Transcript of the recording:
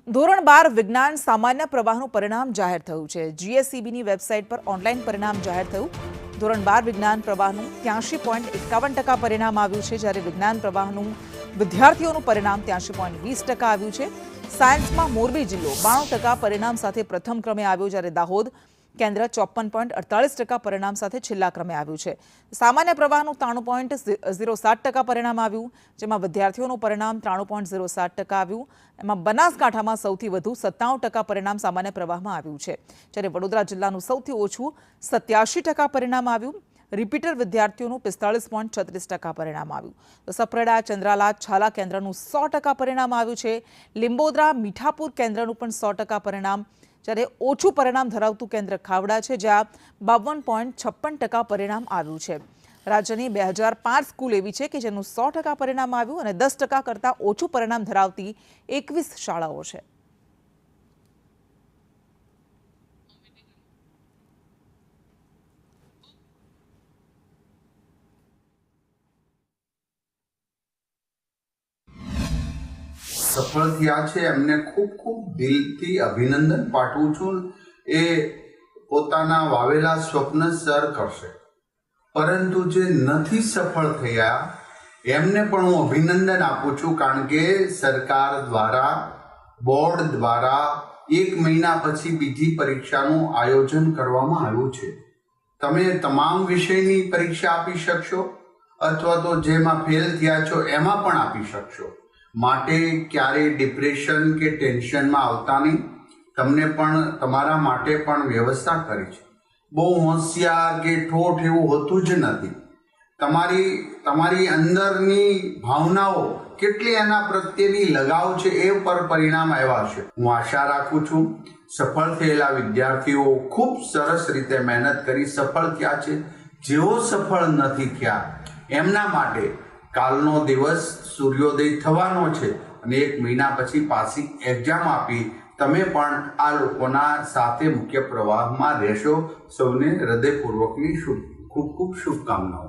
ધોરણ 12 વિજ્ઞાન સામાન્ય પ્રવાહનું પરિણામ જાહેર થયું છે। જીએસઈબીની વેબસાઇટ પર ઓનલાઈન પરિણામ જાહેર થયું। ધોરણ 12 વિજ્ઞાન પ્રવાહનું 83.51% પરિણામ આવ્યું છે, જ્યારે વિજ્ઞાન પ્રવાહનું વિદ્યાર્થીઓનું પરિણામ 83.20% આવ્યું છે। સાયન્સમાં મોરબી જિલ્લો 92% પરિણામ સાથે પ્રથમ ક્રમે આવ્યો, જ્યારે દાહોદ કેન્દ્ર 54.48% પરિણામ સાથે છેલ્લા ક્રમે આવ્યું છે। સામાન્ય પ્રવાહનું 93.07% પરિણામ આવ્યું, જેમાં વિદ્યાર્થીઓનું પરિણામ 93.07% આવ્યું। એમાં બનાસકાંઠામાં સૌથી વધુ 97% પરિણામ સામાન્ય પ્રવાહમાં આવ્યું છે, જ્યારે વડોદરા જિલ્લાનું સૌથી ઓછું 87% પરિણામ આવ્યું। રિપીટર વિદ્યાર્થીઓનું 45.36% પરિણામ આવ્યું। તો સપ્રેડા, ચંદ્રાલા, છાલા કેન્દ્રનું 100% પરિણામ આવ્યું છે। લીંબોદરા, મીઠાપુર કેન્દ્રનું પણ 100% પરિણામ, જ્યારે ઓછું પરિણામ ધરાવતું કેન્દ્ર ખાવડા છે, જ્યાં 52.56% પરિણામ આવ્યું છે। રાજ્યની 2005 સ્કૂલ એવી છે કે જેનું 100% પરિણામ આવ્યું અને 10% કરતાં ઓછું પરિણામ ધરાવતી 21 શાળાઓ છે। સફળ થયા છે એમને ખૂબ ખૂબ દિલથી અભિનંદન પાઠવું છું। એ પોતાના વાવેલા સ્વપ્ન સર કરશે, પરંતુ જે નથી સફળ થયા એમને પણ હું અભિનંદન આપું છું, કારણ કે સરકાર દ્વારા, બોર્ડ દ્વારા 1 મહિના પછી બીજી પરીક્ષાનું આયોજન કરવામાં આવ્યું છે। તમે તમામ વિષયની પરીક્ષા આપી શકશો અથવા તો જેમાં ફેલ થયા છો એમાં પણ આપી શકશો। માટે ક્યારેય ડિપ્રેશન કે ટેન્શનમાં આવતા નહીં। તમને પણ તમારા માટે પણ વ્યવસ્થા કરી છે। બહુ હોશિયાર કે ઠોઠ એવું હોતું જ નથી। તમારી અંદરની ભાવનાઓ કેટલી એના પ્રત્યેની લગાવ છે એ પર પરિણામ આવ્યા છે। હું આશા રાખું છું સફળ થયેલા વિદ્યાર્થીઓ ખૂબ સરસ રીતે મહેનત કરી સફળ થયા છે। જેઓ સફળ નથી થયા એમના માટે કાલનો દિવસ સૂર્યોદય થવાનો છે અને 1 મહિના પછી પાછી એક્ઝામ આપી તમે પણ આ લોકોના સાથે મુખ્ય પ્રવાહમાં રહેશો। સૌને હૃદયપૂર્વકની ખૂબ ખૂબ શુભકામનાઓ।